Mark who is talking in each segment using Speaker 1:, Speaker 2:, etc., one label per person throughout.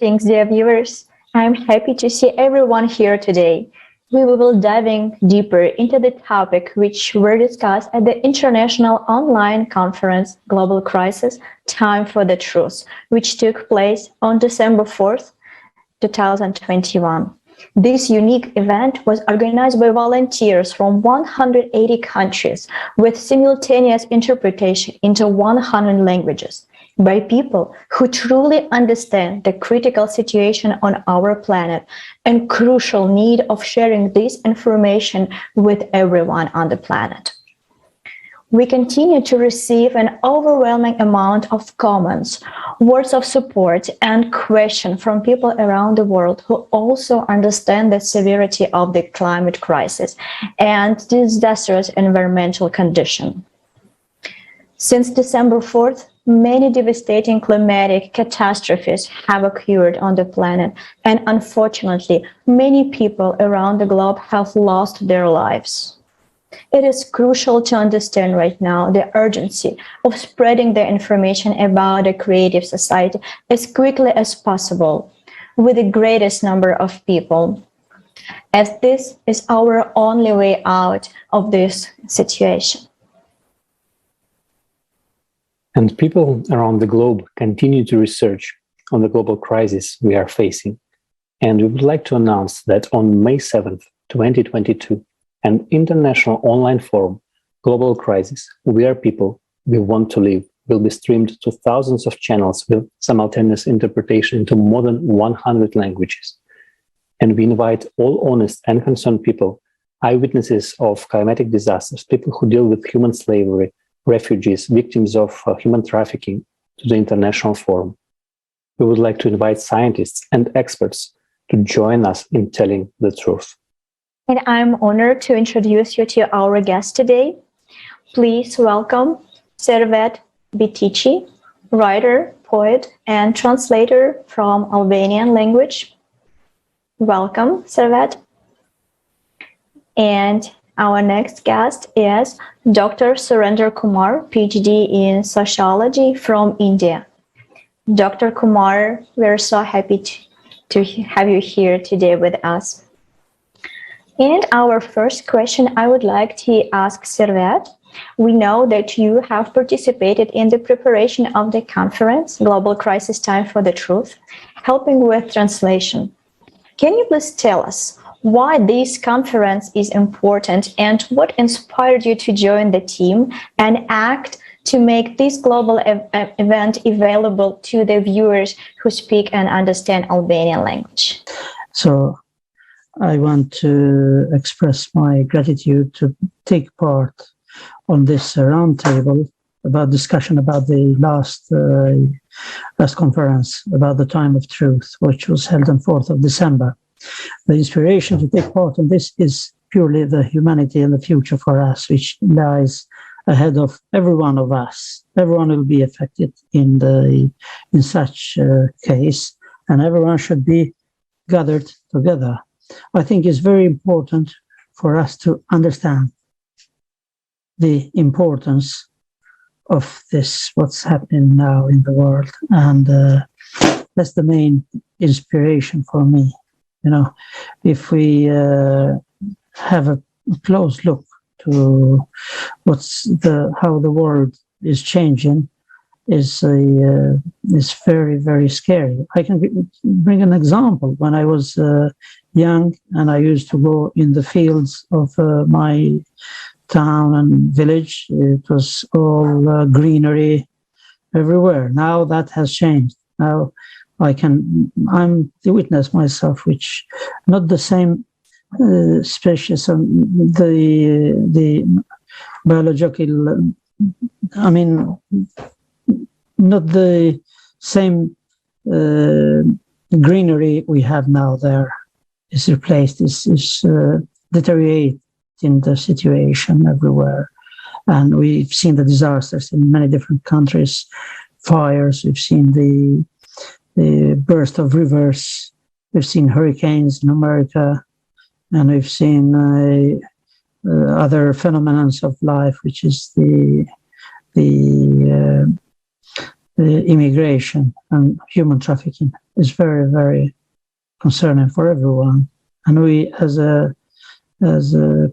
Speaker 1: Greetings, dear viewers. I'm happy to see everyone here today. We will be diving deeper into the topic which were discussed at the International Online Conference Global Crisis Time for the Truth, which took place on December 4th, 2021. This unique event was organized by volunteers from 180 countries with simultaneous interpretation into 100 languages by people who truly understand the critical situation on our planet and crucial need of sharing this information with everyone on the planet. We continue to receive an overwhelming amount of comments, words of support, and questions from people around the world who also understand the severity of the climate crisis and disastrous environmental condition. Since December 4th, many devastating climatic catastrophes have occurred on the planet, and unfortunately, many people around the globe have lost their lives. It is crucial to understand right now the urgency of spreading the information about a creative society as quickly as possible with the greatest number of people, as this is our only way out of this situation.
Speaker 2: And people around the globe continue to research on the global crisis we are facing. And we would like to announce that on May 7th, 2022, an international online forum, Global Crisis, We Are People, We Want to Live, will be streamed to thousands of channels with simultaneous interpretation into more than 100 languages. And we invite all honest and concerned people, eyewitnesses of climatic disasters, people who deal with human slavery, refugees, victims of human trafficking, to the international forum. We would like to invite scientists and experts to join us in telling the truth.
Speaker 1: And I'm honored to introduce you to our guest today. Please welcome Servet Bitici, writer, poet, and translator from Albanian language. Welcome, Servet. And our next guest is Dr. Surinder Kumar, PhD in sociology from India. Dr. Kumar, we're so happy to have you here today with us. And our first question I would like to ask Servet. We know that you have participated in the preparation of the conference, Global Crisis Time for the Truth, helping with translation. Can you please tell us why this conference is important and what inspired you to join the team and act to make this global event available to the viewers who speak and understand Albanian language?
Speaker 3: So I want to express my gratitude to take part on this roundtable about discussion about the last conference about the time of truth, which was held on 4th of December. The inspiration to take part in this is purely the humanity and the future for us, which lies ahead of every one of us. Everyone will be affected in such a case, and everyone should be gathered together. I think it's very important for us to understand the importance of this, what's happening now in the world. And that's the main inspiration for me. You know, if we have a close look to how the world is changing, is very, very scary. I can bring an example. When I was young and I used to go in the fields of my town and village, it was all greenery everywhere. Now that has changed. Now I'm the witness myself, which not the same species, the biological, not the same greenery we have now there is replaced, is deteriorating the situation everywhere. And we've seen the disasters in many different countries, fires, we've seen the burst of rivers, we've seen hurricanes in America, and we've seen other phenomena of life, which is the immigration and human trafficking. is very, very concerning for everyone. And we, as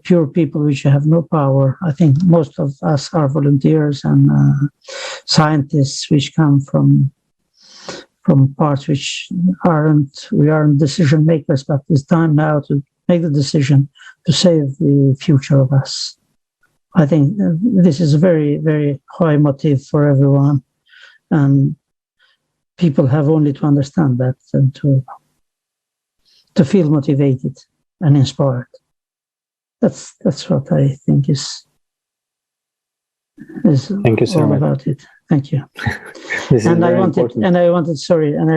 Speaker 3: pure people which have no power, I think most of us are volunteers and scientists which come from parts which we aren't decision makers, but it's time now to make the decision to save the future of us. I think this is a very, very high motive for everyone, and people have only to understand that and to feel motivated and inspired. That's what I think is
Speaker 2: Thank you so
Speaker 3: all
Speaker 2: much
Speaker 3: about it. Thank you.
Speaker 2: This
Speaker 3: And
Speaker 2: is
Speaker 3: I
Speaker 2: very
Speaker 3: wanted,
Speaker 2: important.
Speaker 3: and I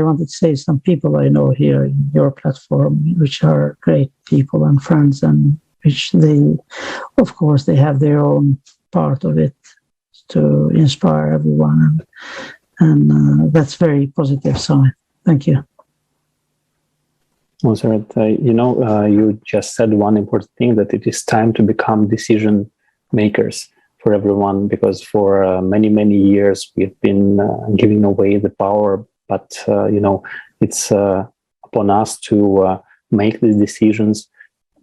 Speaker 3: wanted to say some people I know here in your platform, which are great people and friends, and which of course, they have their own part of it to inspire everyone, and that's very positive sign. Thank you.
Speaker 2: Also, you just said one important thing, that it is time to become decision makers for everyone, because for many years we've been giving away the power, but it's upon us to make these decisions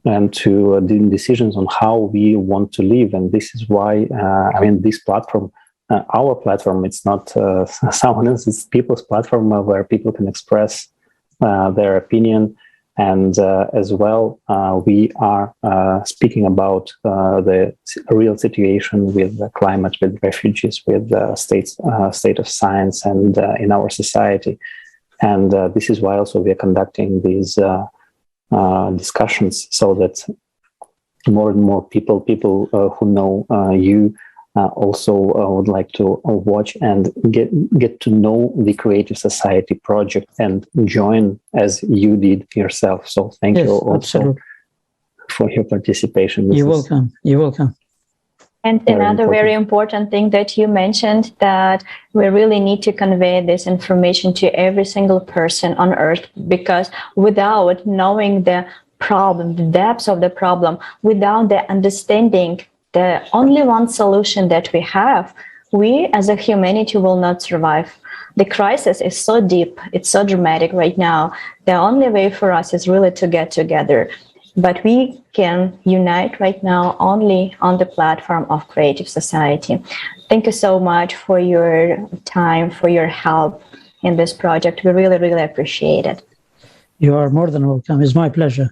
Speaker 2: and to do decisions on how we want to live. And this is why this platform, our platform, it's not someone else's, it's people's platform where people can express their opinion. And as well, we are speaking about the real situation with the climate, with refugees, with the state of science, and in our society. And this is why also we are conducting these discussions, so that more and more people who know you also would like to watch and get to know the Creative Society project and join as you did yourself. So thank you also
Speaker 3: absolutely.
Speaker 2: for your participation.
Speaker 3: You're welcome.
Speaker 1: And another very important thing that you mentioned, that we really need to convey this information to every single person on earth, because without knowing the problem, the depths of the problem, without the understanding the only one solution that we have, we as a humanity will not survive. The crisis is so deep, it's so dramatic right now. The only way for us is really to get together. But we can unite right now only on the platform of Creative Society. Thank you so much for your time, for your help in this project. We really, really appreciate it.
Speaker 3: You are more than welcome. It's my pleasure.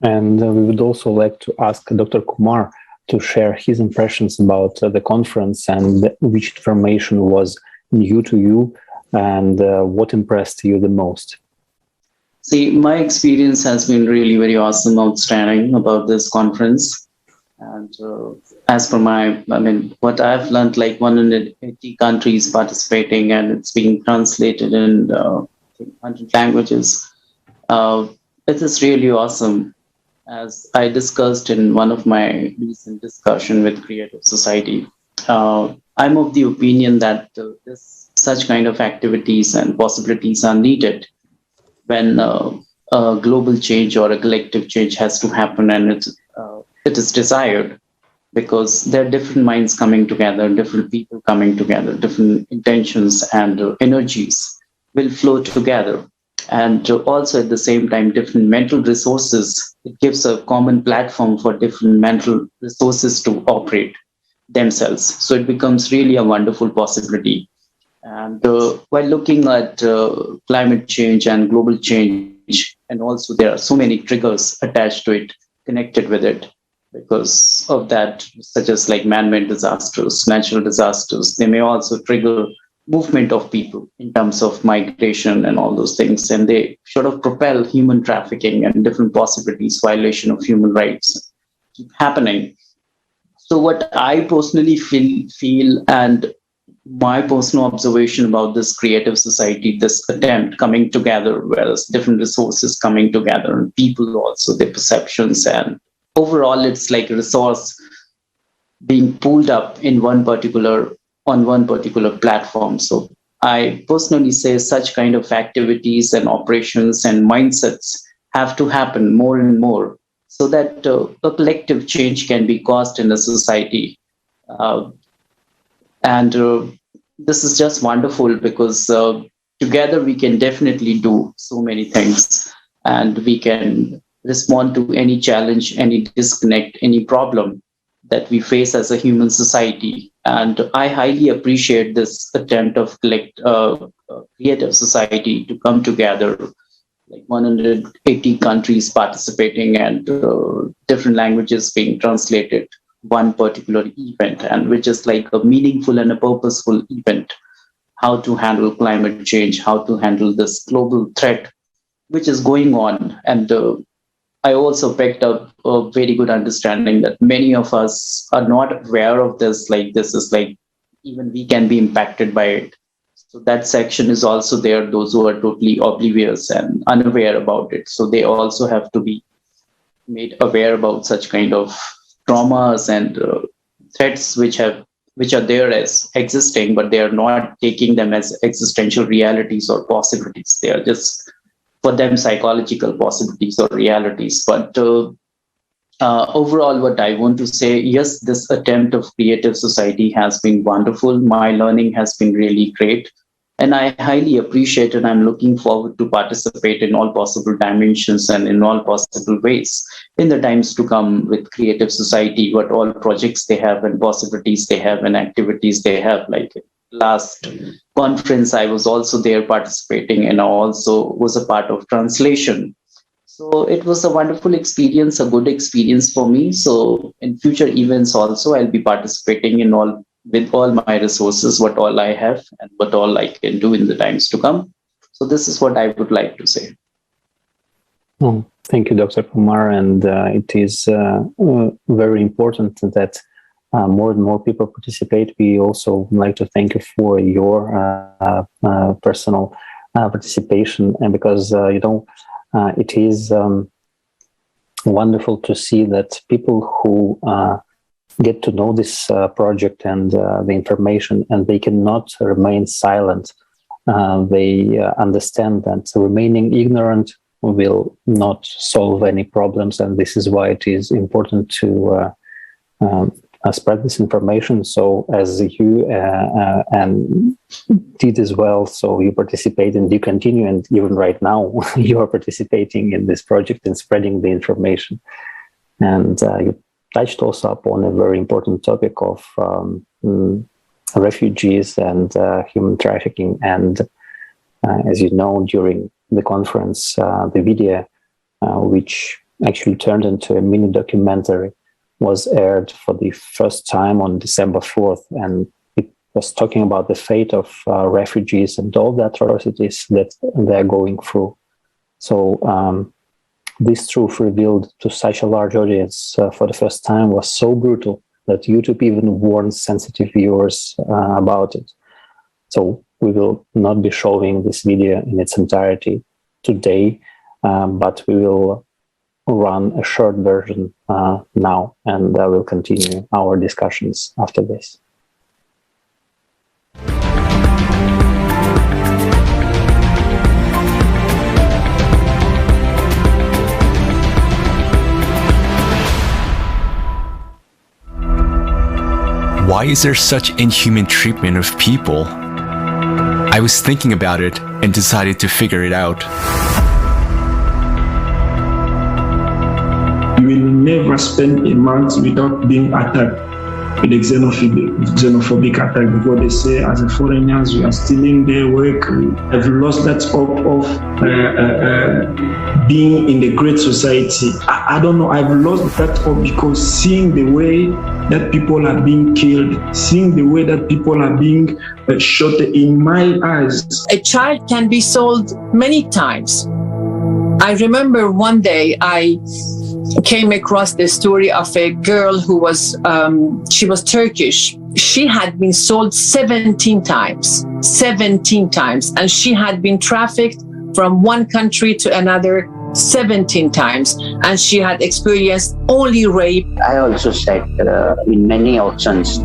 Speaker 2: And we would also like to ask Dr. Kumar to share his impressions about the conference, and which information was new to you, and what impressed you the most.
Speaker 4: See, my experience has been really very awesome, outstanding about this conference. And as per what I've learned, like 180 countries participating, and it's being translated in 100 languages. It is really awesome. As I discussed in one of my recent discussion with Creative Society, I'm of the opinion that such kind of activities and possibilities are needed when a global change or a collective change has to happen, and it is desired, because there are different minds coming together, different people coming together, different intentions and energies will flow together. And also at the same time, different mental resources, it gives a common platform for different mental resources to operate themselves. So it becomes really a wonderful possibility. And while looking at climate change and global change, and also there are so many triggers attached to it, connected with it, because of that, such as like man-made disasters, natural disasters, they may also trigger movement of people in terms of migration and all those things, and they sort of propel human trafficking and different possibilities, violation of human rights keep happening. So what I personally feel and my personal observation about this Creative Society, this attempt coming together, whereas different resources coming together, and people also, their perceptions, and overall it's like a resource being pulled up in on one particular platform. So I personally say such kind of activities and operations and mindsets have to happen more and more, so that a collective change can be caused in a society. And this is just wonderful, because together we can definitely do so many things, and we can respond to any challenge, any disconnect, any problem that we face as a human society. And I highly appreciate this attempt of creative society to come together, like 180 countries participating and different languages being translated, one particular event, and which is like a meaningful and a purposeful event. How to handle climate change, how to handle this global threat which is going on. And I also picked up a very good understanding that many of us are not aware of this. Like this is like even we can be impacted by it. So that section is also there, those who are totally oblivious and unaware about it. So they also have to be made aware about such kind of traumas and threats which are there as existing, but they are not taking them as existential realities or possibilities. They are just for them psychological possibilities or realities. But overall, what I want to say, yes, this attempt of creative society has been wonderful. My learning has been really great. And I highly appreciate and I'm looking forward to participate in all possible dimensions and in all possible ways in the times to come with creative society, what all projects they have and possibilities they have and activities they have. Like last conference, I was also there participating and I also was a part of translation. So it was a wonderful experience, a good experience for me. So in future events also, I'll be participating in all with all my resources, what all I have and what all I can do in the times to come. So this is what I would like to say.
Speaker 2: Oh, thank you, Dr. Kumar. And it is very important that more and more people participate. We also like to thank you for your personal participation, and because it is wonderful to see that people who get to know this project and the information, and they cannot remain silent. They understand that remaining ignorant will not solve any problems, and this is why it is important to spread this information. So as you and did as well, so you participate and you continue, and even right now you are participating in this project and spreading the information. And you touched also upon a very important topic of refugees and human trafficking. And as you know, during the conference, the video, which actually turned into a mini documentary, was aired for the first time on December 4th. And it was talking about the fate of refugees and all the atrocities that they're going through. So this truth revealed to such a large audience for the first time was so brutal that YouTube even warned sensitive viewers about it. So we will not be showing this video in its entirety today, but we will run a short version now, and we'll continue our discussions after this.
Speaker 5: Why is there such inhuman treatment of people? I was thinking about it and decided to figure it out.
Speaker 6: You will never spend a month without being attacked with a xenophobic attack, because they say as a foreigners we are stealing their work. I've lost that hope of being in the great society. I don't know, I've lost that hope, because seeing the way that people are being killed, seeing the way that people are being shot in my eyes.
Speaker 7: A child can be sold many times. I remember one day I came across the story of a girl who was, she was Turkish. She had been sold 17 times, and she had been trafficked from one country to another 17 times, and she had experienced only rape.
Speaker 8: I also sat in many auctions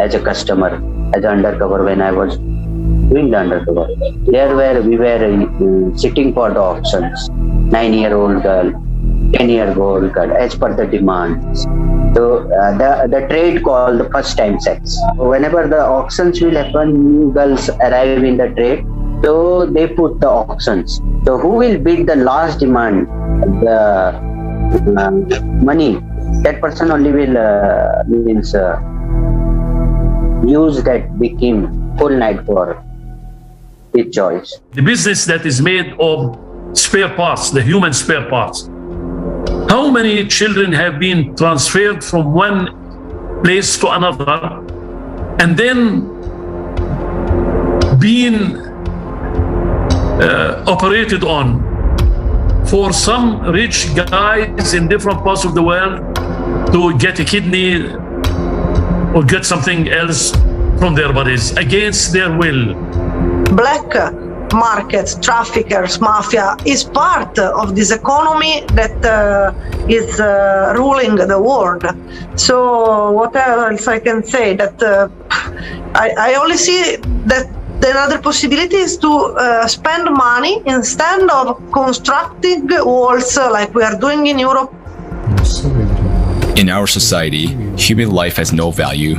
Speaker 8: as a customer, as an undercover when I was doing the undercover. There where we were sitting for the auctions, 9-year-old girl, 10-year-old girl, as per the demands. So the trade called the first time sex. Whenever the auctions will happen, new girls arrive in the trade. So they put the auctions. So who will bid the last demand, the money? That person only will use that big team whole night for his choice.
Speaker 9: The business that is made of spare parts, the human spare parts. How many children have been transferred from one place to another and then being operated on for some rich guys in different parts of the world to get a kidney or get something else from their bodies against their will.
Speaker 10: Black market, traffickers, mafia is part of this economy that is ruling the world. So what else I can say? That I only see that the other possibility is to spend money instead of constructing walls like we are doing in Europe.
Speaker 5: In our society, human life has no value.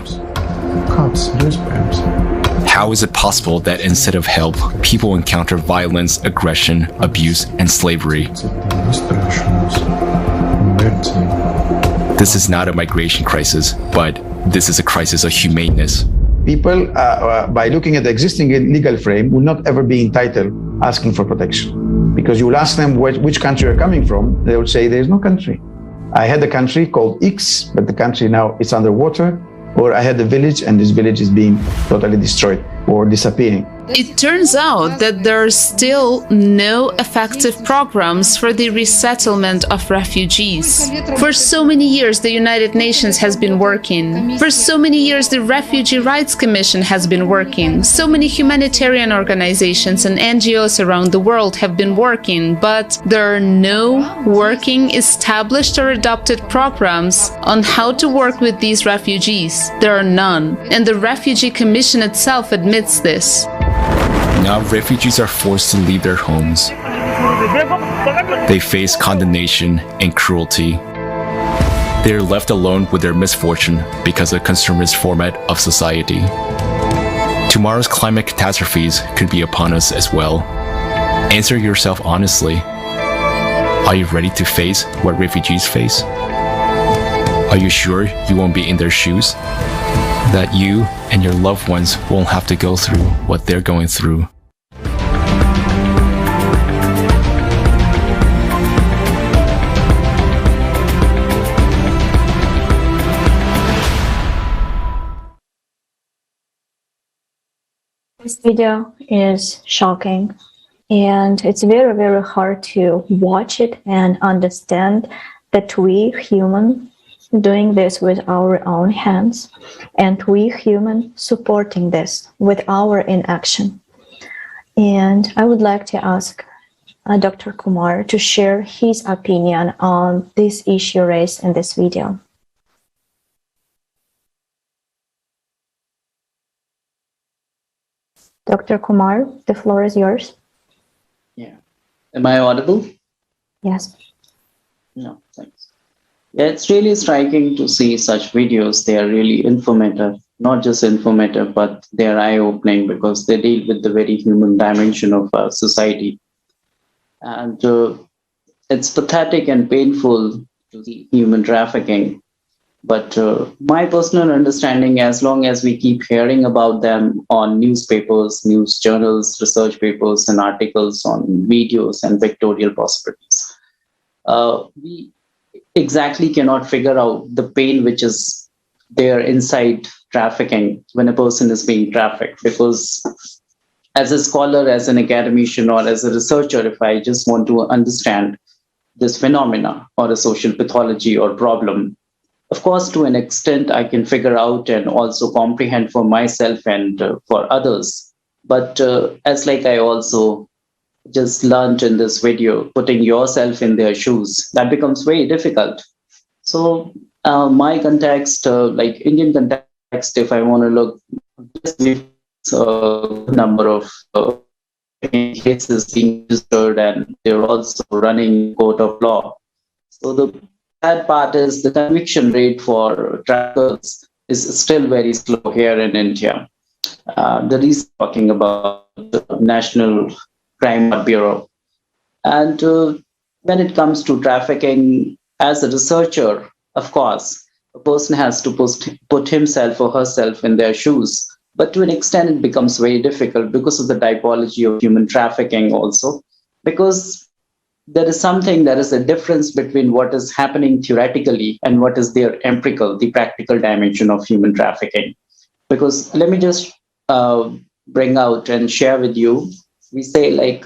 Speaker 5: How is it possible that instead of help, people encounter violence, aggression, abuse, and slavery? This is not a migration crisis, but this is a crisis of humaneness.
Speaker 11: People, by looking at the existing legal frame, will not ever be entitled asking for protection. Because you will ask them which country you're coming from, they will say there is no country. I had a country called X, but the country now is underwater. Or I had a village and this village is being totally destroyed or disappearing.
Speaker 12: It turns out that there are still no effective programs for the resettlement of refugees. For so many years, the United Nations has been working. For so many years, the Refugee Rights Commission has been working. So many humanitarian organizations and NGOs around the world have been working, but there are no working, established or adopted programs on how to work with these refugees. There are none, and the Refugee Commission itself admits this.
Speaker 5: Now refugees are forced to leave their homes. They face condemnation and cruelty. They are left alone with their misfortune because of the consumerist format of society. Tomorrow's climate catastrophes could be upon us as well. Answer yourself honestly. Are you ready to face what refugees face? Are you sure you won't be in their shoes? That you and your loved ones won't have to go through what they're going through.
Speaker 1: This video is shocking, and it's very, very hard to watch it and understand that we humans doing this with our own hands, and we human supporting this with our inaction. And I would like to ask Dr. Kumar to share his opinion on this issue raised in this video. Dr. Kumar, the floor is yours.
Speaker 4: Yeah. Am I audible?
Speaker 1: Yes.
Speaker 4: No, thanks. Yeah, it's really striking to see such videos. They are really informative, not just informative, but they are eye-opening because they deal with the very human dimension of our society. And it's pathetic and painful to see human trafficking. But my personal understanding, as long as we keep hearing about them on newspapers, news journals, research papers, and articles on videos and pictorial possibilities, we exactly cannot figure out the pain which is there inside trafficking when a person is being trafficked. Because as a scholar, as an academician, or as a researcher, if I just want to understand this phenomena or a social pathology or problem, of course, to an extent, I can figure out and also comprehend for myself and for others. But as like I also just learned in this video, putting yourself in their shoes, that becomes very difficult. So my context, like Indian context, if I want to look, number of cases being registered, and they're also running court of law. So the bad part is the conviction rate for traffickers is still very slow here in India. The reason talking about the National Crime Bureau. And when it comes to trafficking, as a researcher, of course, a person has to put himself or herself in their shoes. But to an extent, it becomes very difficult because of the typology of human trafficking also. Because there is a difference between what is happening theoretically and what is their empirical, the practical dimension of human trafficking. Because let me just bring out and share with you, we say like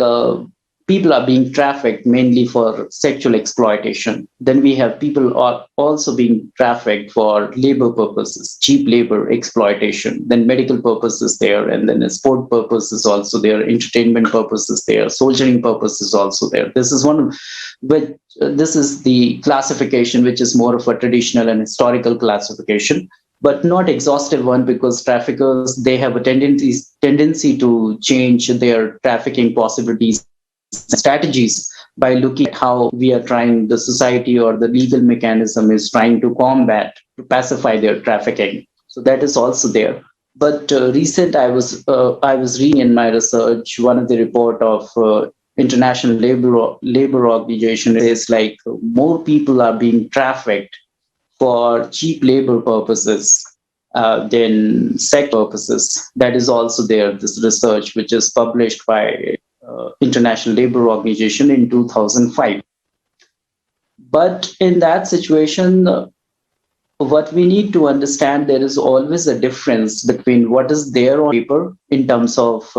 Speaker 4: people are being trafficked mainly for sexual exploitation. Then we have people are also being trafficked for labor purposes, cheap labor exploitation. Then medical purposes there, and then sport purposes also there, entertainment purposes there, soldiering purposes also there. This is this is the classification which is more of a traditional and historical classification, but not exhaustive one, because traffickers, they have a tendency to change their trafficking possibilities strategies by looking at how the society or the legal mechanism is trying to combat, to pacify their trafficking. So that is also there. But I was reading in my research one of the report of International Labor Organization is like more people are being trafficked for cheap labor purposes than sex purposes. That is also there, this research, which is published by International Labor Organization in 2005. But in that situation, what we need to understand, there is always a difference between what is there on paper in terms of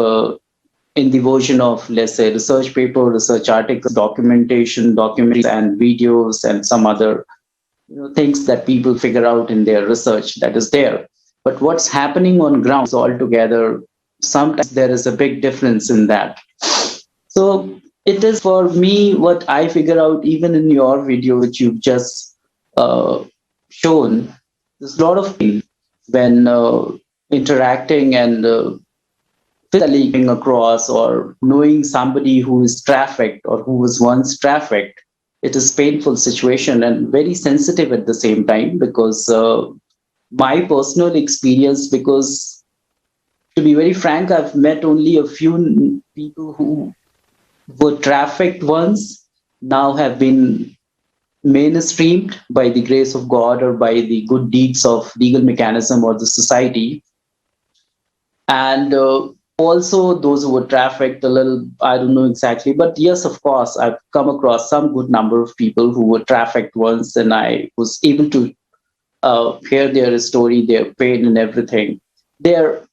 Speaker 4: in the version of, let's say, research paper, research articles, documentation, documentaries, and videos, and some other things that people figure out in their research that is there. But what's happening on ground is altogether, sometimes there is a big difference in that. So it is, for me, what I figure out, even in your video, which you've just shown, there's a lot of people when interacting and physically coming across or knowing somebody who is trafficked or who was once trafficked. It is a painful situation and very sensitive at the same time, because my personal experience, because to be very frank, I've met only a few people who were trafficked once, now have been mainstreamed by the grace of God or by the good deeds of legal mechanism or the society. And also those who were trafficked a little, I don't know exactly, but yes, of course, I've come across some good number of people who were trafficked once, and I was able to hear their story, their pain and everything. They're,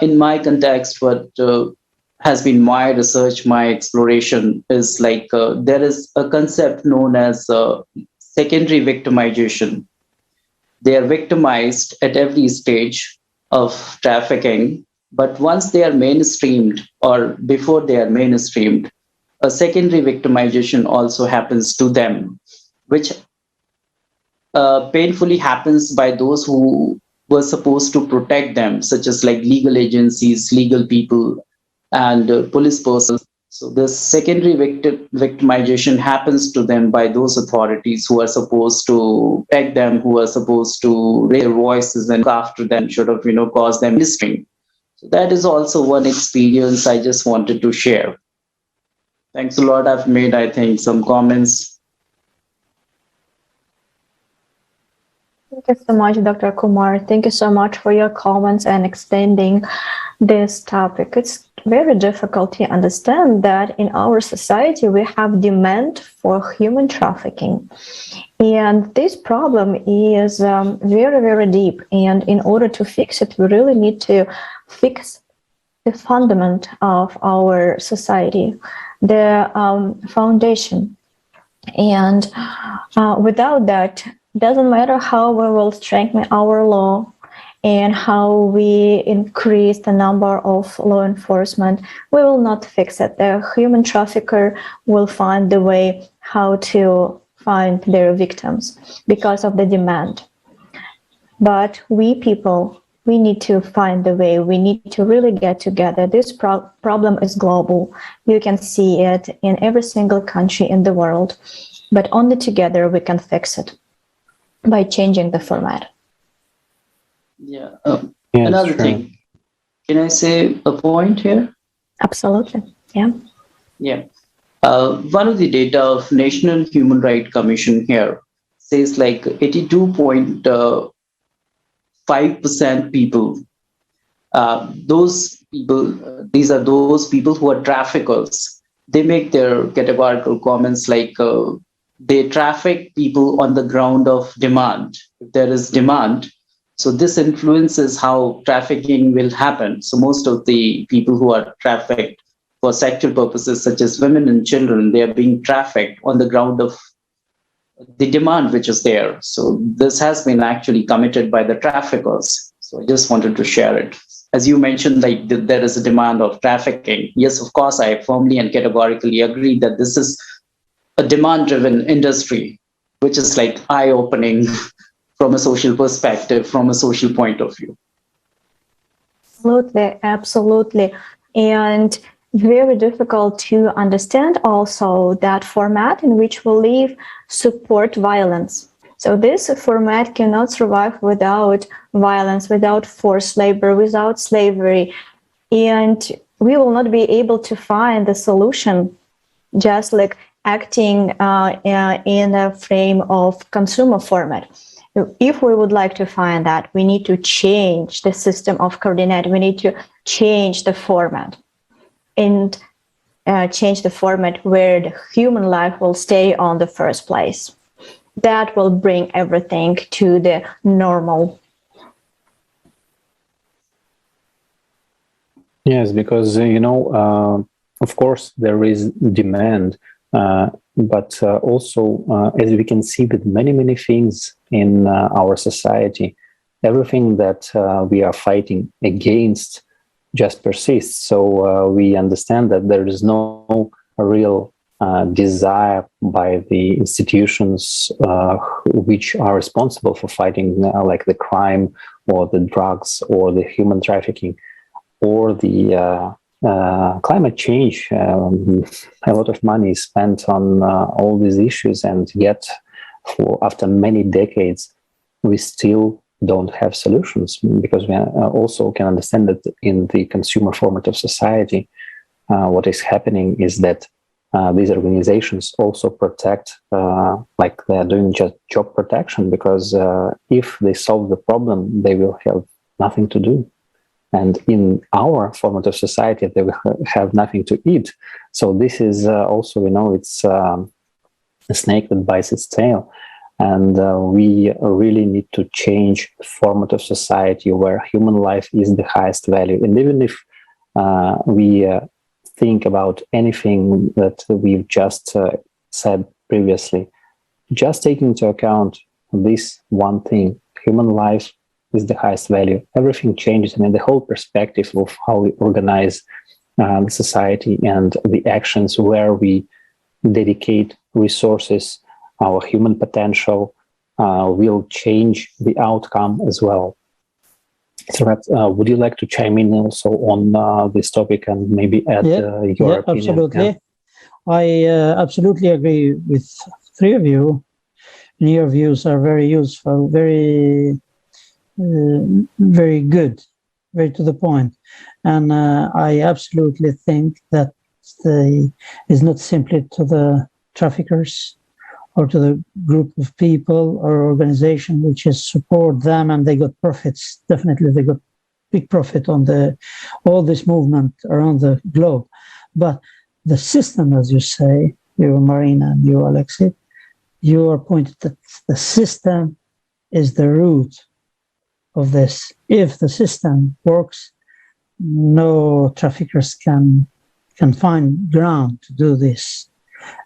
Speaker 4: in my context, what has been my research, my exploration is like there is a concept known as secondary victimization. They are victimized at every stage of trafficking, but once they are mainstreamed or before they are mainstreamed, a secondary victimization also happens to them, which painfully happens by those who were supposed to protect them, such as like legal agencies, legal people, and police persons. So the secondary victimization happens to them by those authorities who are supposed to protect them, who are supposed to raise their voices and look after them, sort of, cause them listening. So that is also one experience I just wanted to share. Thanks a lot. I've made, I think, some comments.
Speaker 1: Thank you so much, Dr. Kumar. Thank you so much for your comments and extending this topic. It's very difficult to understand that in our society we have demand for human trafficking. And this problem is very, very deep. And in order to fix it, we really need to fix the fundament of our society, the foundation. And without that, doesn't matter how we will strengthen our law and how we increase the number of law enforcement, we will not fix it. The human trafficker will find the way how to find their victims because of the demand. But we people, we need to find the way. We need to really get together. This problem is global. You can see it in every single country in the world, but only together we can fix it by changing the format.
Speaker 4: Yeah. Another thing. Can I say a point here?
Speaker 1: Absolutely. Yeah.
Speaker 4: Yeah. One of the data of National Human Rights Commission here says like 82.5% people, those people, these are those people who are traffickers. They make their categorical comments like they traffic people on the ground of demand. If there is demand, so this influences how trafficking will happen. So most of the people who are trafficked for sexual purposes, such as women and children, they are being trafficked on the ground of the demand which is there. So this has been actually committed by the traffickers. So I just wanted to share it. As you mentioned, like there is a demand of trafficking. Yes, of course, I firmly and categorically agree that this is a demand-driven industry, which is like eye-opening from a social perspective, from a social point of view.
Speaker 1: Absolutely, absolutely. And very difficult to understand also that format in which we live support violence. So this format cannot survive without violence, without forced labor, without slavery. And we will not be able to find the solution just like acting in a frame of consumer format. If we would like to find that, we need to change the system of coordinate. We need to change the format and change the format where the human life will stay on the first place. That will bring everything to the normal.
Speaker 2: Yes, because, of course, there is demand, but also, as we can see with many, many things in our society, everything that we are fighting against just persists. So we understand that there is no real desire by the institutions which are responsible for fighting like the crime or the drugs or the human trafficking or the climate change. A lot of money is spent on all these issues, and yet after many decades we still don't have solutions, because we also can understand that in the consumer format of society, what is happening is that these organizations also protect, like they're doing just job protection, because if they solve the problem, they will have nothing to do. And in our format of society, they will have nothing to eat. So this is also, it's a snake that bites its tail. And we really need to change format of society where human life is the highest value. And even if we think about anything that we've just said previously, just taking into account this one thing, human life is the highest value, everything changes. I mean, the whole perspective of how we organize the society and the actions where we dedicate resources, our human potential will change the outcome as well. So, would you like to chime in also on this topic and maybe add your opinion?
Speaker 3: Absolutely.
Speaker 2: Yeah.
Speaker 3: I absolutely agree with three of you. And your views are very useful, very good, very to the point. And I absolutely think that it's not simply to the traffickers or to the group of people or organization which is support them and they got profits. Definitely they got big profit on all this movement around the globe. But the system, as you say, you Marina and you Alexei, you are pointed that the system is the root of this. If the system works, no traffickers can find ground to do this.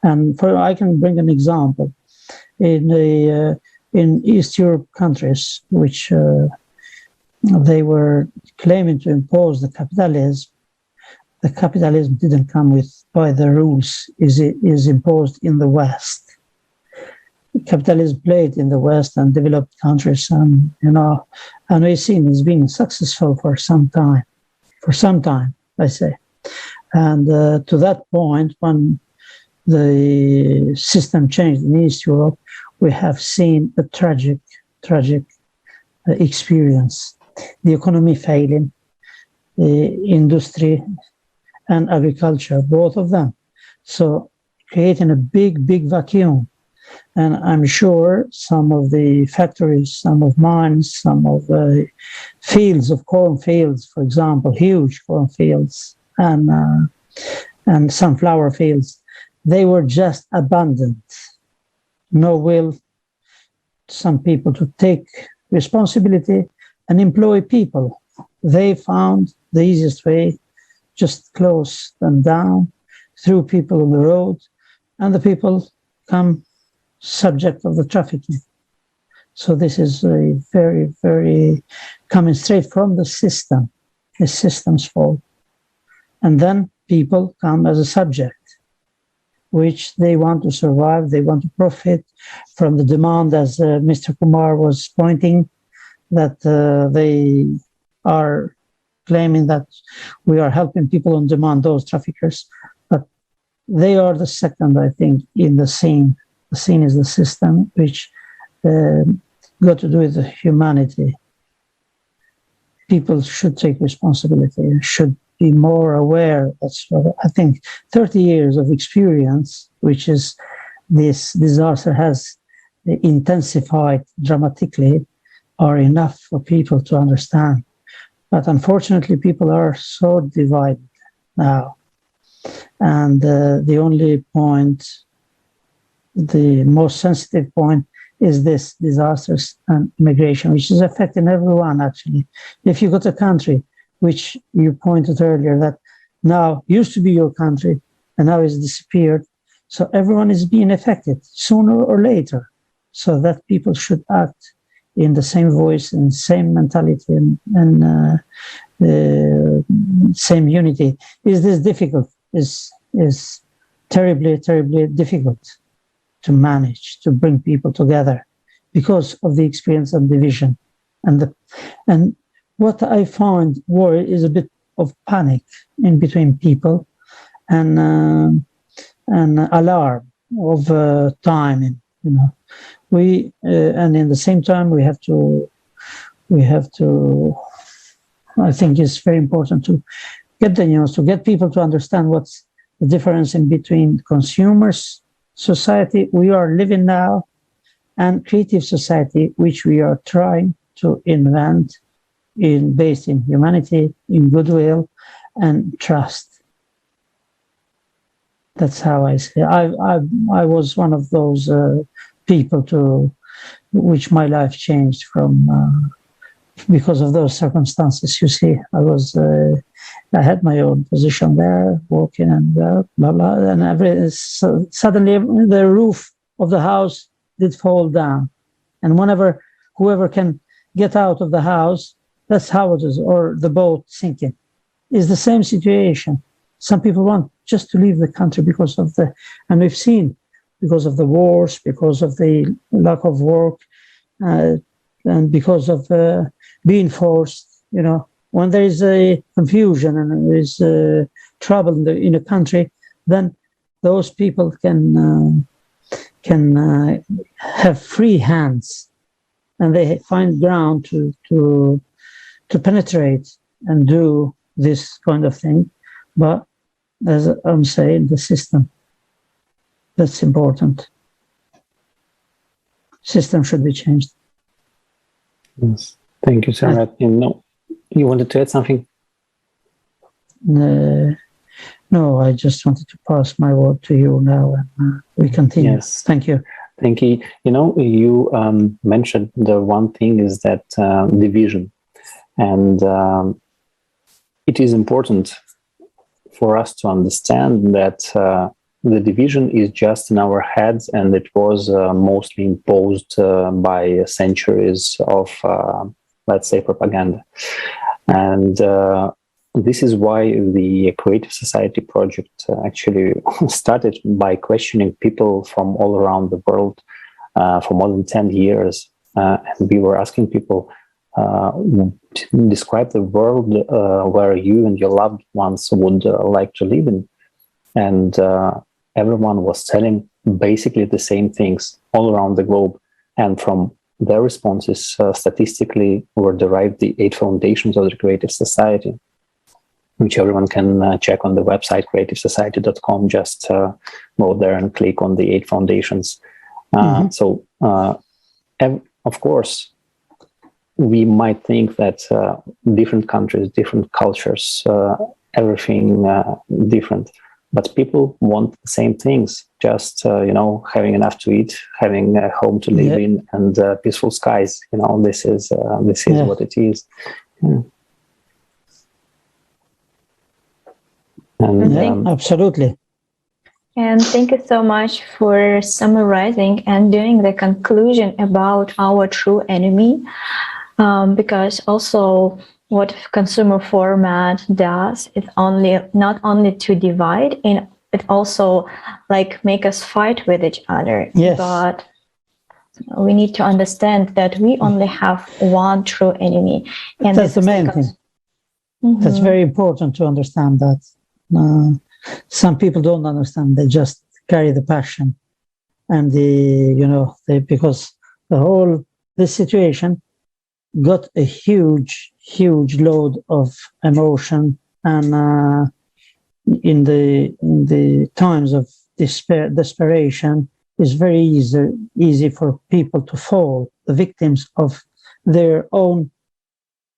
Speaker 3: And I can bring an example. In East Europe countries, which they were claiming to impose the capitalism didn't come by the rules is imposed in the West. Capitalism played in the West and developed countries, and we've seen it's been successful for some time, I say. And to that point, when the system changed in East Europe, we have seen a tragic experience. The economy failing, industry and agriculture, both of them. So creating a big, big vacuum. And I'm sure some of the factories, some of mines, some of the fields of cornfields, for example, huge cornfields and sunflower fields, they were just abandoned. No will, some people to take responsibility and employ people. They found the easiest way, just close them down, threw people on the road, and the people come subject of the trafficking. So this is a very, very coming straight from the system's fault. And then people come as a subject, which they want to survive, they want to profit from the demand, as Mr. Kumar was pointing, that they are claiming that we are helping people on demand, those traffickers, but they are the second, I think, in the scene. The scene is the system, which got to do with humanity. People should take responsibility, should be more aware. That's what I think. 30 years of experience, which is this disaster has intensified dramatically, are enough for people to understand. But unfortunately, people are so divided now. And the only point, the most sensitive point, is this disasters and immigration, which is affecting everyone, actually. If you go to a country, which you pointed earlier, that now used to be your country and now has disappeared, so everyone is being affected sooner or later. So that people should act in the same voice and same mentality and same unity. Is this difficult? Is terribly, terribly difficult to manage, to bring people together because of the experience of division. And what I find worry is a bit of panic in between people and alarm of timing, you know. We and in the same time we have to I think it's very important to get the news, to get people to understand what's the difference in between consumers society we are living now and creative society, which we are trying to invent based in humanity, in goodwill and trust. That's how I say. I was one of those people to which my life changed from because of those circumstances. You see, I had my own position there, working and blah blah, and suddenly the roof of the house did fall down, and whoever can get out of the house, that's how it is, or the boat sinking, is the same situation. Some people want just to leave the country because of and we've seen, because of the wars, because of the lack of work, and because of being forced, you know. When there is a confusion and there is trouble in a country, then those people can have free hands, and they find ground to penetrate and do this kind of thing. But as I'm saying, the system, that's important. System should be changed.
Speaker 2: Yes. Thank you, Sarah. You wanted to add something?
Speaker 3: No, I just wanted to pass my word to you now, and we continue.
Speaker 2: Yes.
Speaker 3: Thank you.
Speaker 2: Thank you. You know, you mentioned the one thing is that division, and it is important for us to understand that the division is just in our heads, and it was mostly imposed by centuries of, let's say, propaganda. And this is why the Creative Society project actually started by questioning people from all around the world for more than 10 years. And we were asking people, describe the world where you and your loved ones would like to live in. And everyone was telling basically the same things all around the globe. And from their responses statistically were derived the 8 foundations of the Creative Society. which everyone can check on the website creativesociety.com. Just go there and click on the 8 foundations. So, of course, we might think that different countries, different cultures, everything different, but people want the same things. Just having enough to eat, having a home to live in, and peaceful skies. This is what it is. Yeah. And,
Speaker 3: absolutely.
Speaker 1: And thank you so much for summarizing and doing the conclusion about our true enemy, because also what consumer format does is not only to divide, it also make us fight with each other.
Speaker 3: Yes.
Speaker 1: But we need to understand that we only have one true enemy, and
Speaker 3: that's the main thing. That's very important to understand that. Some people don't understand. They just carry the passion, and because this situation got a huge load of emotion, and in the times of desperation, it's very easy for people to fall the victims of their own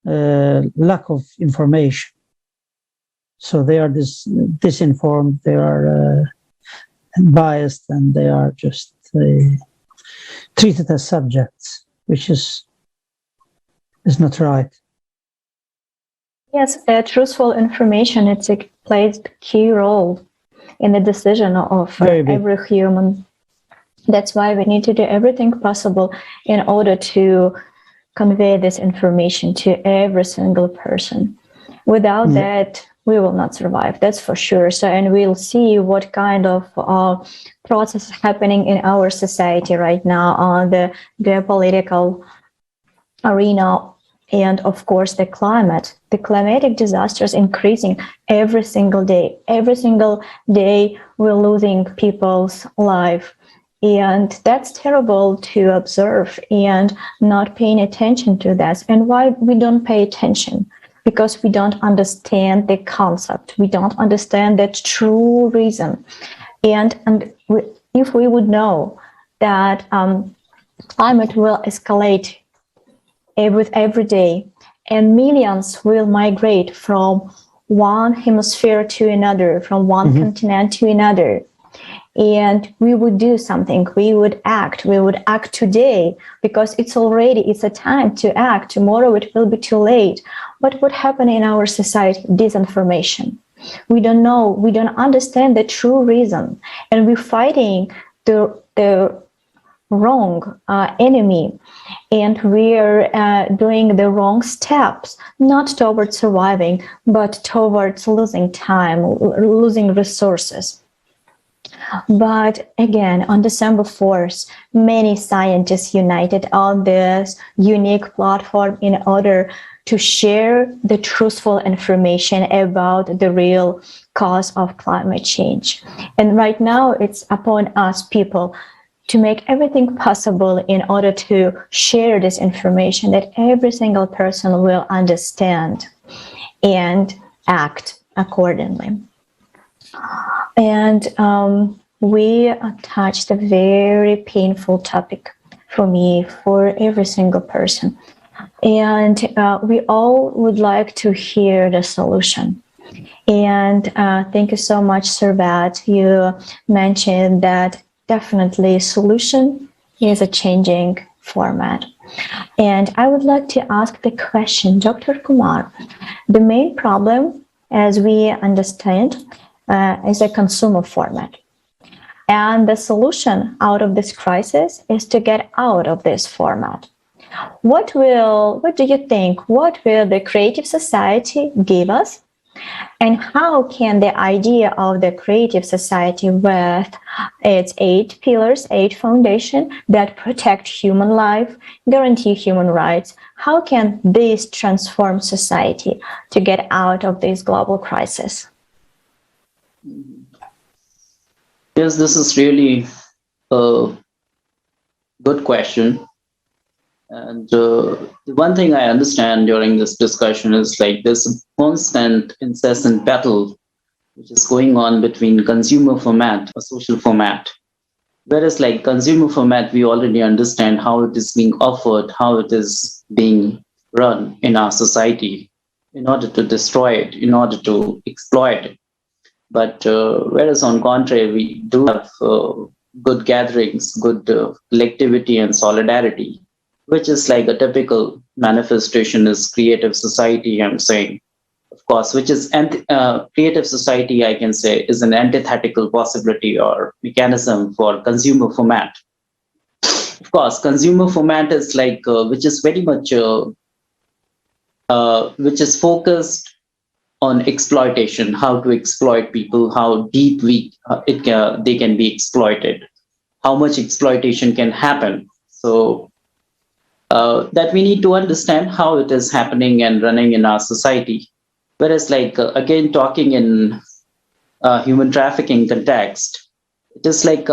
Speaker 3: lack of information. So they are disinformed, they are biased, and they are just treated as subjects, which is not right.
Speaker 1: Yes, truthful information, it plays a key role in the decision of every human. That's why we need to do everything possible in order to convey this information to every single person. Without that, we will not survive, that's for sure. So, and we'll see what kind of process is happening in our society right now on the geopolitical arena, and of course the climate. The climatic disasters increasing every single day. Every single day we're losing people's life. And that's terrible to observe and not paying attention to that. And why we don't pay attention? Because we don't understand the concept. We don't understand the true reason. And if we would know that climate will escalate every day, and millions will migrate from one hemisphere to another, from one continent to another, and we would do something, we would act today, because it's a time to act. Tomorrow it will be too late. What would happen in our society? Disinformation. We don't know, we don't understand the true reason, and we're fighting the wrong enemy, and we're doing the wrong steps, not towards surviving, but towards losing time, losing resources. But again, on December 4th, many scientists united on this unique platform in order to share the truthful information about the real cause of climate change. And right now, it's upon us people to make everything possible in order to share this information that every single person will understand and act accordingly. And we touched a very painful topic for me, for every single person. And we all would like to hear the solution. And thank you so much, Servat. You mentioned that definitely solution is a changing format. And I would like to ask the question, Dr. Kumar, the main problem, as we understand, is a consumer format. And the solution out of this crisis is to get out of this format. What do you think? What will the creative society give us? And how can the idea of the creative society with its 8 pillars, 8 foundations that protect human life, guarantee human rights, how can this transform society to get out of this global crisis?
Speaker 4: Yes, this is really a good question. And the one thing I understand during this discussion is like this constant, incessant battle which is going on between consumer format or social format. Whereas like consumer format, we already understand how it is being offered, how it is being run in our society in order to destroy it, in order to exploit it. But whereas on contrary, we do have good gatherings, good collectivity and solidarity, which is like a typical manifestation is creative society, I'm saying. Of course, which is creative society, I can say, is an antithetical possibility or mechanism for consumer format. Of course, consumer format is like, which is very much, which is focused on exploitation, how to exploit people, how deep they can be exploited, how much exploitation can happen. So that we need to understand how it is happening and running in our society. Whereas, like again, talking in human trafficking context, it is like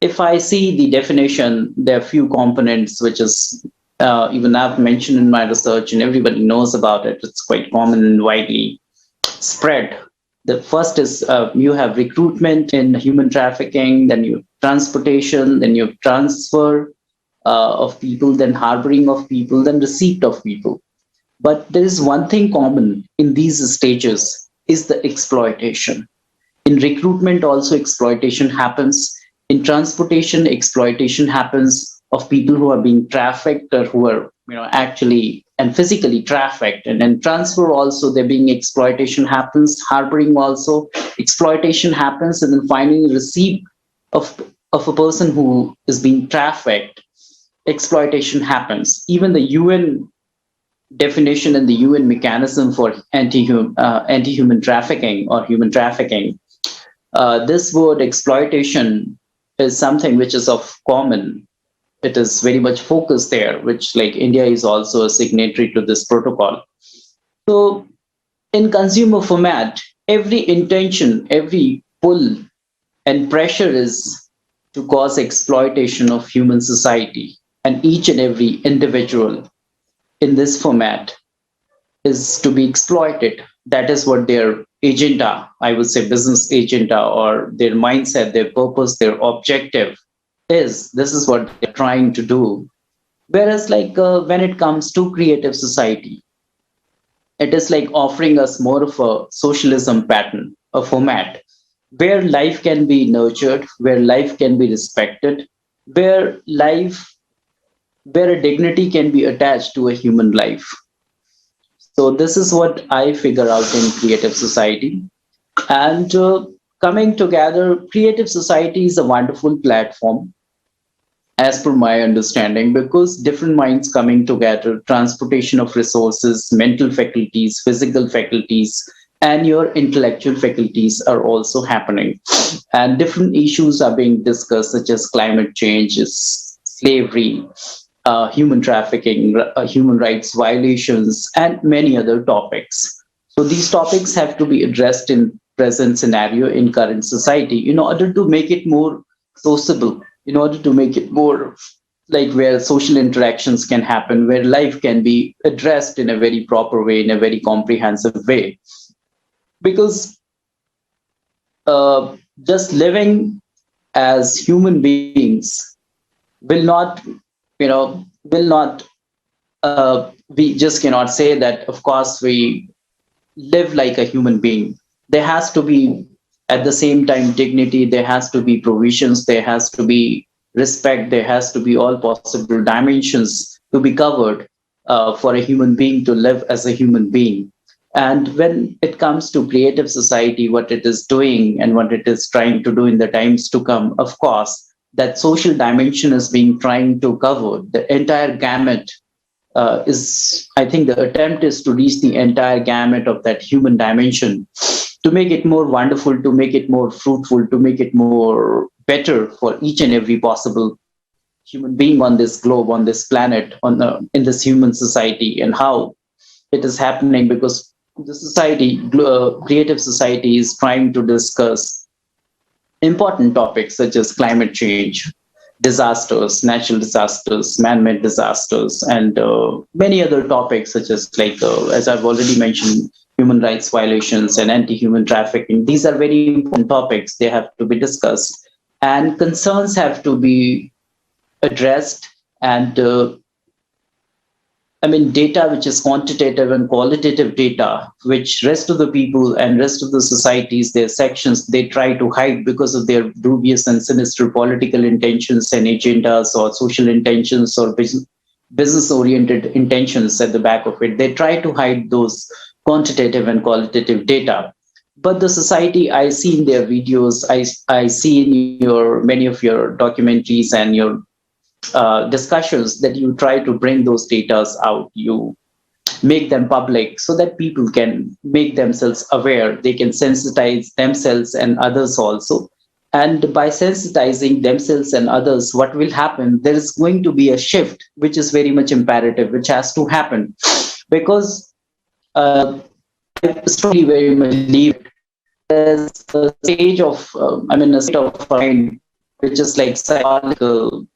Speaker 4: if I see the definition, there are few components which is even I've mentioned in my research, and everybody knows about it. It's quite common and widely spread. The first is you have recruitment in human trafficking, then you have transportation, then you have transfer of people, then harboring of people, then receipt of people. But there is one thing common in these stages is the exploitation. In recruitment also exploitation happens. In transportation, exploitation happens of people who are being trafficked or who are actually and physically trafficked. And then transfer also, there being exploitation happens. Harboring also, exploitation happens. And then finally receipt of a person who is being trafficked, exploitation happens. Even the UN definition and the UN mechanism for anti-human trafficking or human trafficking, this word exploitation is something which is of common. It is very much focused there, which like India is also a signatory to this protocol. So in consumer format, every intention, every pull and pressure is to cause exploitation of human society, and each and every individual in this format is to be exploited. That is what their agenda, I would say business agenda, or their mindset, their purpose, their objective is. This is what they're trying to do. Whereas like when it comes to creative society, it is like offering us more of a socialism pattern, a format where life can be nurtured, where life can be respected, where a dignity can be attached to a human life. So this is what I figure out in creative society. And coming together, creative society is a wonderful platform, as per my understanding, because different minds coming together, transportation of resources, mental faculties, physical faculties, and your intellectual faculties are also happening. And different issues are being discussed, such as climate change, slavery, human trafficking, human rights violations, and many other topics. So these topics have to be addressed in present scenario in current society in order to make it more sociable, in order to make it more like where social interactions can happen, where life can be addressed in a very proper way, in a very comprehensive way. Because just living as human beings will not, we just cannot say that, of course, we live like a human being. There has to be, at the same time, dignity, there has to be provisions, there has to be respect, there has to be all possible dimensions to be covered for a human being to live as a human being. And when it comes to creative society, what it is doing and what it is trying to do in the times to come, of course, that social dimension is being trying to cover the entire gamut. I think the attempt is to reach the entire gamut of that human dimension, to make it more wonderful, to make it more fruitful, to make it more better for each and every possible human being on this globe, on this planet, in this human society, and how it is happening. Because the society, creative society, is trying to discuss important topics such as climate change, disasters, natural disasters, man-made disasters, and many other topics such as as I've already mentioned, human rights violations and anti-human trafficking. These are very important topics. They have to be discussed, and concerns have to be addressed. And data which is quantitative and qualitative data, which rest of the people and rest of the societies, their sections, they try to hide because of their dubious and sinister political intentions and agendas or social intentions or business-oriented intentions at the back of it. They try to hide those quantitative and qualitative data. But the society, I see in their videos, I see in many of your documentaries and your discussions that you try to bring those data out, you make them public so that people can make themselves aware, they can sensitize themselves and others also. And by sensitizing themselves and others, what will happen? There is going to be a shift, which is very much imperative, which has to happen. Because I strongly very much believe there's a stage of, a state of mind, which is like psychological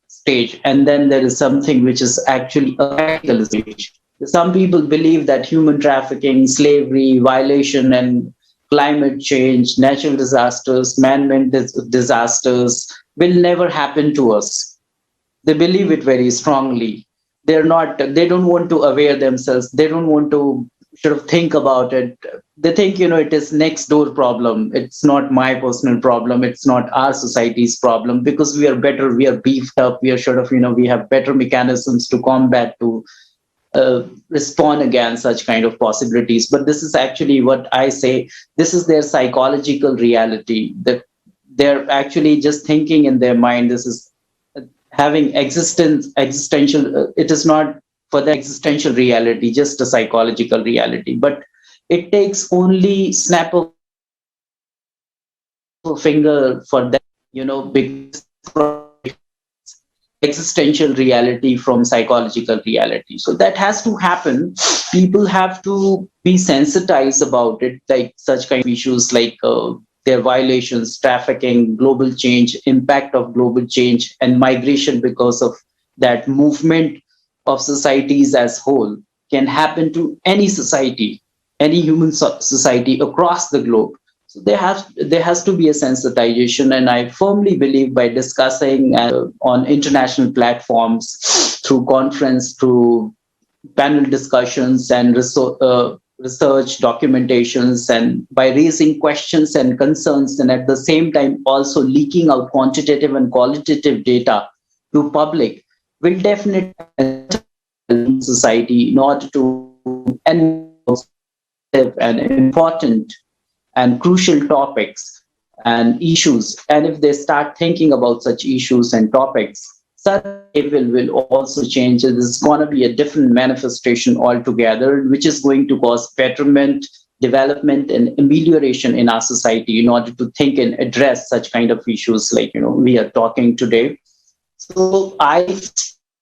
Speaker 4: stage, and then there is something which is actually a practical stage. Some people believe that human trafficking, slavery, violation, and climate change, natural disasters, man-made disasters will never happen to us. They believe it very strongly. They don't want to aware themselves. They don't want to sort of think about it. They think, it is next door problem. It's not my personal problem. It's not our society's problem, because we are better. We are beefed up. We are sort of, we have better mechanisms to combat, to respond against such kind of possibilities. But this is actually what I say. This is their psychological reality, that they're actually just thinking in their mind. This is having existential. It is not for the existential reality, just a psychological reality. But it takes only snap of a finger for that, because existential reality from psychological reality. So that has to happen. People have to be sensitized about it, like such kind of issues like their violations, trafficking, global change, impact of global change, and migration, because of that movement of societies as whole can happen to any society, any human society across the globe. So there has to be a sensitization, and I firmly believe by discussing on international platforms, through conference, through panel discussions and research documentations, and by raising questions and concerns, and at the same time also leaking out quantitative and qualitative data to public, will definitely society in order to and important and crucial topics and issues. And if they start thinking about such issues and topics, such behavior will also change. There's going to be a different manifestation altogether, which is going to cause betterment, development, and amelioration in our society in order to think and address such kind of issues like we are talking today. So I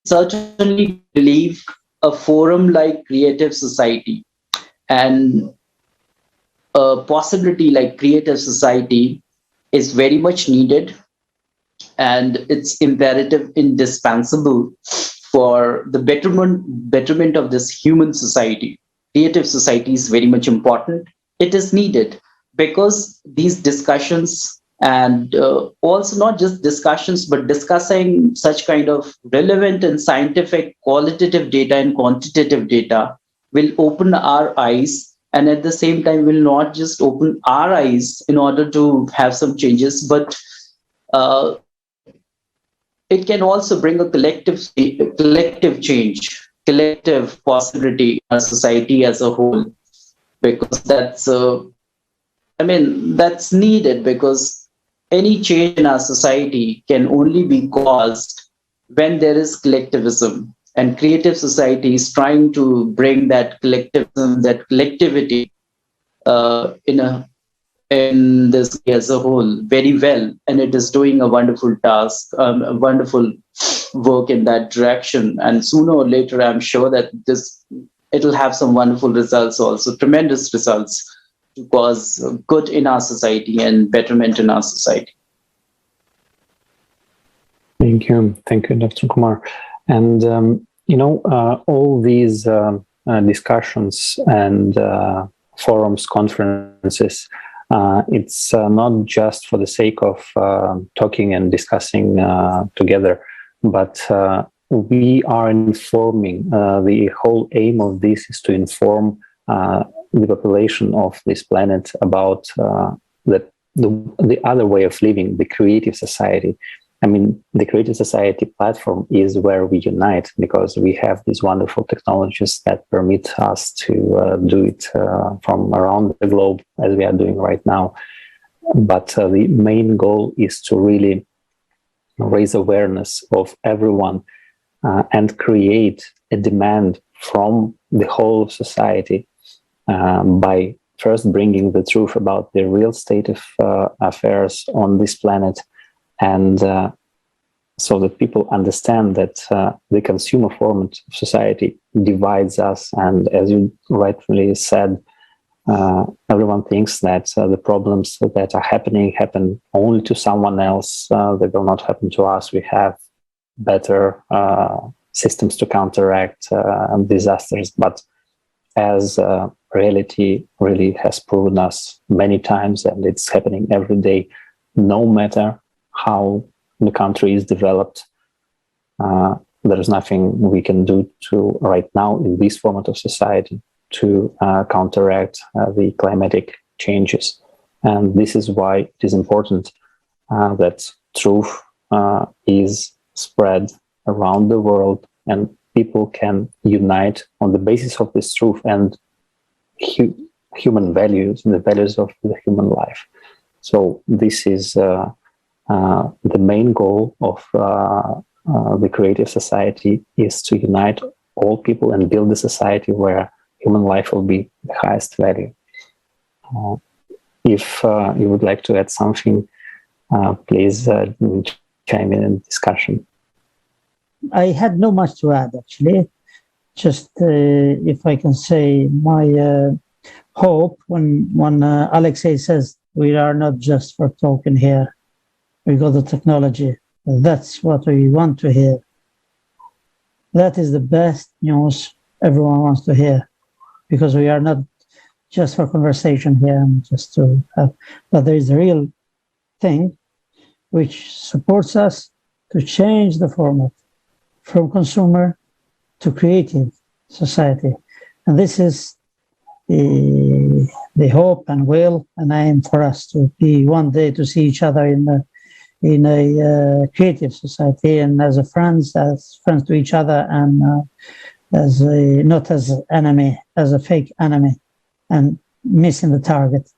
Speaker 4: certainly believe a forum like Creative Society and a possibility like Creative Society is very much needed, and it's imperative, indispensable for the betterment of this human society. Creative Society is very much important. It is needed because these discussions, and also not just discussions, but discussing such kind of relevant and scientific qualitative data and quantitative data will open our eyes, and at the same time will not just open our eyes in order to have some changes, but it can also bring a collective change, collective possibility in our society as a whole, because that's needed, because any change in our society can only be caused when there is collectivism. And Creative Society is trying to bring that collectivism, that collectivity in this as a whole very well. And it is doing a wonderful task, a wonderful work in that direction. And sooner or later, I'm sure that it'll have some wonderful results also, tremendous results to cause good in our society and betterment in our society.
Speaker 2: Thank you, Dr. Kumar. And all these discussions and forums, conferences, it's not just for the sake of talking and discussing together, but we are informing. The whole aim of this is to inform the population of this planet about the other way of living, the creative society. I mean, the Creative Society platform is where we unite because we have these wonderful technologies that permit us to do it from around the globe as we are doing right now. But the main goal is to really raise awareness of everyone and create a demand from the whole of society by first bringing the truth about the real state of affairs on this planet, and so that people understand that the consumer format of society divides us. And as you rightfully said, everyone thinks that the problems that are happening happen only to someone else. They will not happen to us. We have better systems to counteract disasters. But as reality really has proven us many times, and it's happening every day, no matter how the country is developed, there is nothing we can do to right now in this format of society to counteract the climatic changes. And this is why it is important that truth is spread around the world and people can unite on the basis of this truth and human values, the values of the human life. So this is the main goal of the Creative Society, is to unite all people and build a society where human life will be the highest value. If you would like to add something, please chime in discussion.
Speaker 3: I had no much to add, actually. Just if I can say my hope when Alexei says we are not just for talking here, we got the technology. That's what we want to hear. That is the best news everyone wants to hear, because we are not just for conversation here and just to have, but there is a real thing which supports us to change the format from consumer to creative society. And this is the hope and will and aim for us to be one day to see each other in a creative society and as friends to each other, and not as enemy, as a fake enemy, and missing the target.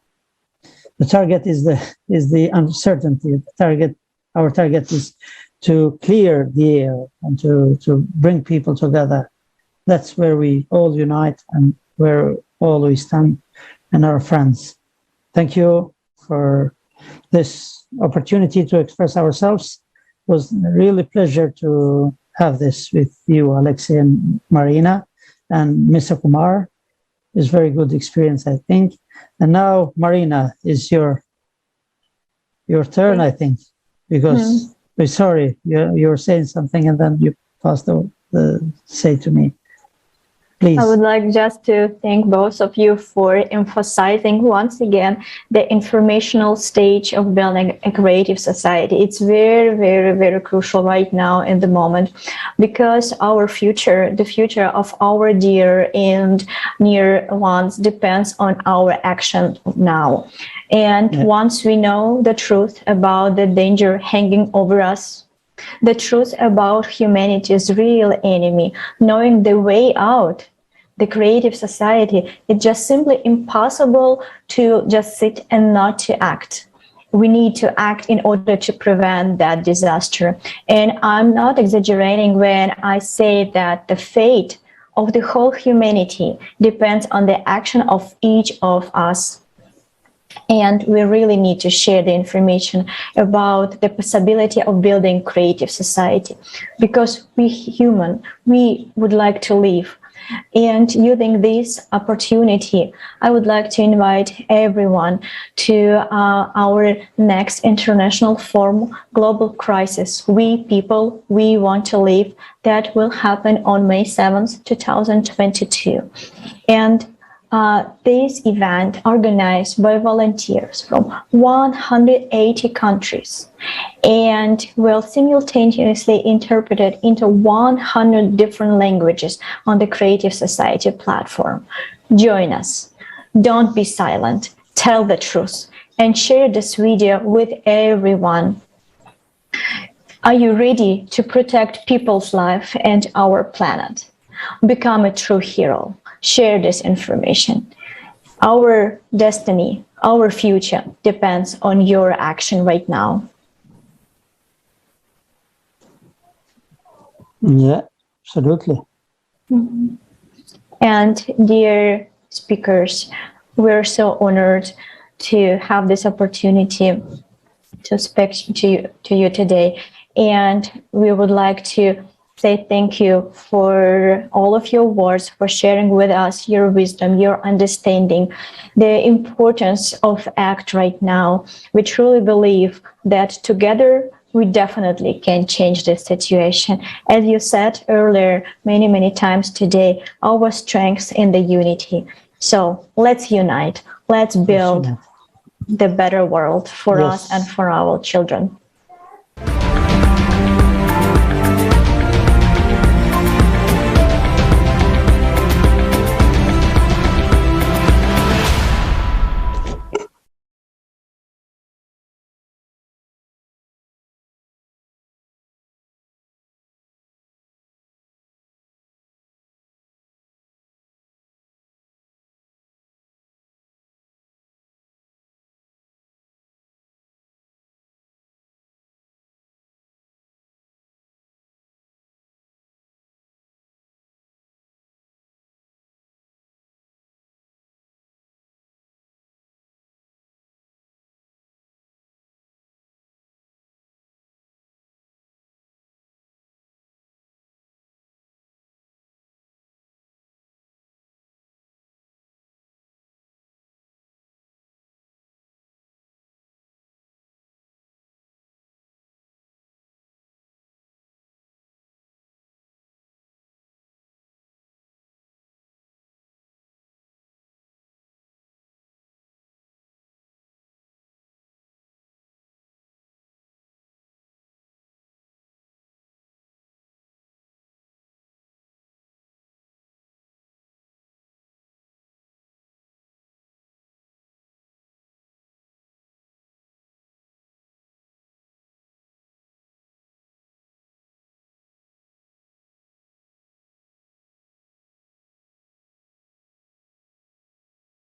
Speaker 3: The target is the uncertainty. Our target is to clear the air and to bring people together. That's where we all unite and where all we stand and our friends. Thank you for this opportunity to express ourselves. It was really a pleasure to have this with you, Alexei and Marina, and Mr. Kumar. It's very good experience, I think. And now, Marina, is your turn, I think, because we're sorry, you were saying something and then you passed the say to me. Please.
Speaker 1: I would like just to thank both of you for emphasizing once again the informational stage of building a creative society. It's very, very, very crucial right now in the moment, because our future, the future of our dear and near ones, depends on our action now. And once we know the truth about the danger hanging over us, the truth about humanity's real enemy, knowing the way out, the creative society, it's just simply impossible to just sit and not to act. We need to act in order to prevent that disaster. And I'm not exaggerating when I say that the fate of the whole humanity depends on the action of each of us. And we really need to share the information about the possibility of building creative society, because we human, we would like to live And using this opportunity, I would like to invite everyone to our next international forum, Global Crisis, We People, We Want to Live, that will happen on May 7th, 2022. And this event organized by volunteers from 180 countries and will simultaneously interpreted into 100 different languages on the Creative Society platform. Join us. Don't be silent. Tell the truth and share this video with everyone. Are you ready to protect people's life and our planet? Become a true hero. Share this information. Our destiny, our future depends on your action right now.
Speaker 3: Yeah, absolutely.
Speaker 1: Mm-hmm. And dear speakers, we're so honored to have this opportunity to speak to you today. And we would like to say thank you for all of your words, for sharing with us your wisdom, your understanding, the importance of ACT right now. We truly believe that together we definitely can change this situation. As you said earlier, many times today, our strength in the unity. So let's unite. Let's build the better world for us and for our children.